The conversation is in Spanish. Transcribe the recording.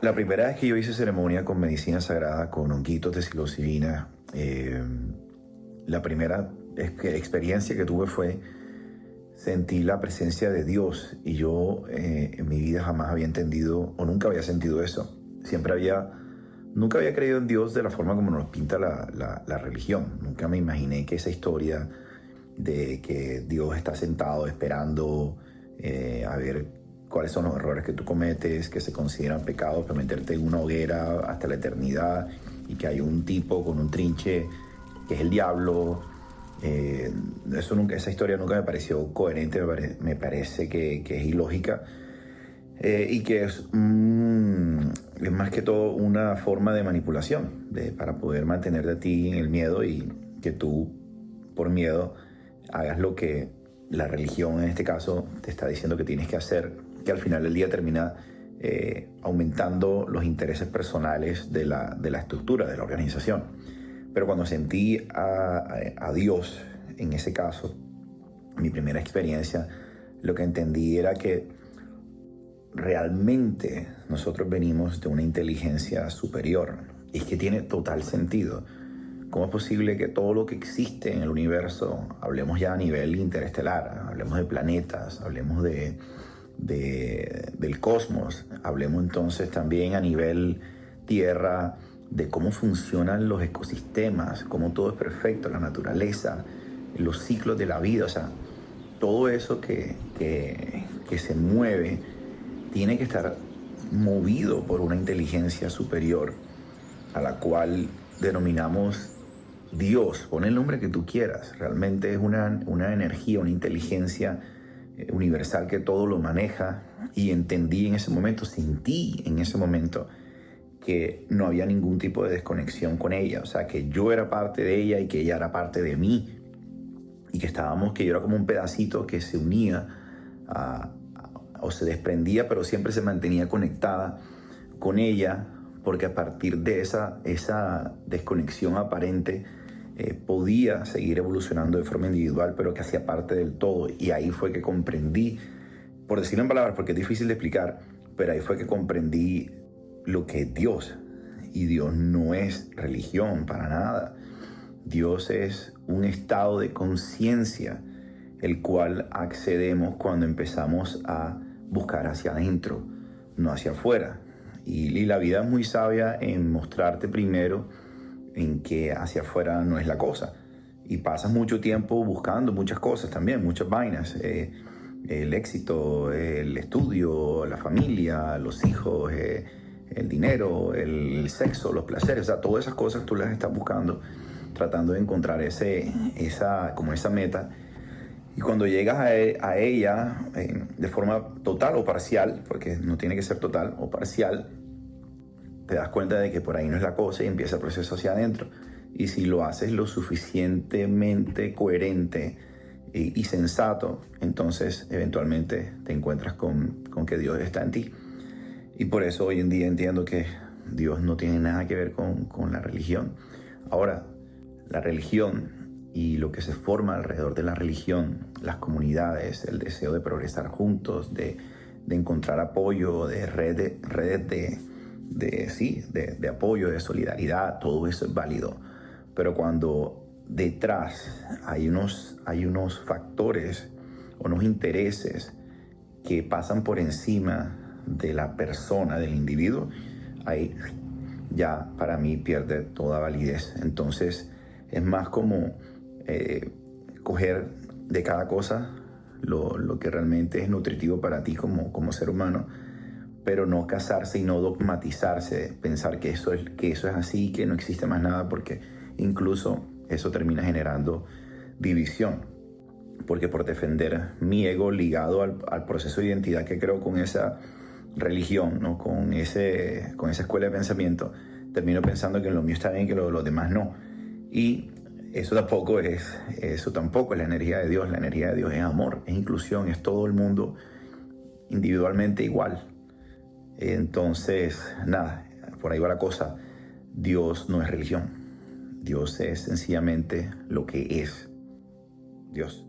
La primera vez que yo hice ceremonia con medicina sagrada, con honguitos de psilocibina, la primera experiencia que tuve fue sentir la presencia de Dios. Y yo en mi vida jamás había entendido o nunca había sentido eso. Nunca había creído en Dios de la forma como nos pinta la religión. Nunca me imaginé que esa historia de que Dios está sentado esperando a ver cuáles son los errores que tú cometes, que se consideran pecados, para meterte en una hoguera hasta la eternidad, y que hay un tipo con un trinche que es el diablo. Esa historia nunca me pareció coherente, me parece que es ilógica, y que es más que todo una forma de manipulación para poder mantenerte a ti en el miedo, y que tú, por miedo, hagas lo que la religión en este caso te está diciendo que tienes que hacer, que al final del día termina aumentando los intereses personales de la estructura, de la organización. Pero cuando sentí a Dios, en ese caso, mi primera experiencia, lo que entendí era que realmente nosotros venimos de una inteligencia superior. Y es que tiene total sentido. ¿Cómo es posible que todo lo que existe en el universo, hablemos ya a nivel interestelar, hablemos de planetas, hablemos del cosmos, hablemos entonces también a nivel tierra, de cómo funcionan los ecosistemas, cómo todo es perfecto, la naturaleza, los ciclos de la vida, o sea, todo eso que se mueve tiene que estar movido por una inteligencia superior, a la cual denominamos Dios. Pon el nombre que tú quieras. Realmente es una energía, una inteligencia universal que todo lo maneja. Y entendí en ese momento, sentí en ese momento que no había ningún tipo de desconexión con ella. O sea, que yo era parte de ella y que ella era parte de mí. Y que yo era como un pedacito que se unía o se desprendía, pero siempre se mantenía conectada con ella, porque a partir de esa desconexión aparente podía seguir evolucionando de forma individual, pero que hacía parte del todo. Y ahí fue que comprendí, por decirlo en palabras, porque es difícil de explicar, pero ahí fue que comprendí lo que es Dios. Y Dios no es religión para nada. Dios es un estado de conciencia, el cual accedemos cuando empezamos a buscar hacia adentro, no hacia afuera. Y la vida es muy sabia en mostrarte primero en que hacia afuera no es la cosa. Y pasas mucho tiempo buscando muchas cosas también, muchas vainas. El éxito, el estudio, la familia, los hijos, el dinero, el sexo, los placeres. O sea, todas esas cosas tú las estás buscando, tratando de encontrar esa meta. Y cuando llegas a ella de forma total o parcial, porque no tiene que ser total o parcial, te das cuenta de que por ahí no es la cosa y empieza el proceso hacia adentro. Y si lo haces lo suficientemente coherente y sensato, entonces eventualmente te encuentras con que Dios está en ti. Y por eso hoy en día entiendo que Dios no tiene nada que ver con la religión. Ahora, la religión y lo que se forma alrededor de la religión, las comunidades, el deseo de progresar juntos, de encontrar apoyo, de redes de apoyo, de solidaridad, todo eso es válido. Pero cuando detrás hay unos factores o unos intereses que pasan por encima de la persona, del individuo, ahí ya para mí pierde toda validez. Entonces es más como coger de cada cosa lo que realmente es nutritivo para ti como ser humano, pero no casarse y no dogmatizarse, pensar que eso es así, que no existe más nada, porque incluso eso termina generando división. Porque por defender mi ego ligado al proceso de identidad que creo con esa religión, ¿no? con esa escuela de pensamiento, termino pensando que lo mío está bien, que lo demás no. Y eso tampoco es la energía de Dios. La energía de Dios es amor, es inclusión, es todo el mundo individualmente igual. Entonces, nada, por ahí va la cosa. Dios no es religión. Dios es sencillamente lo que es Dios.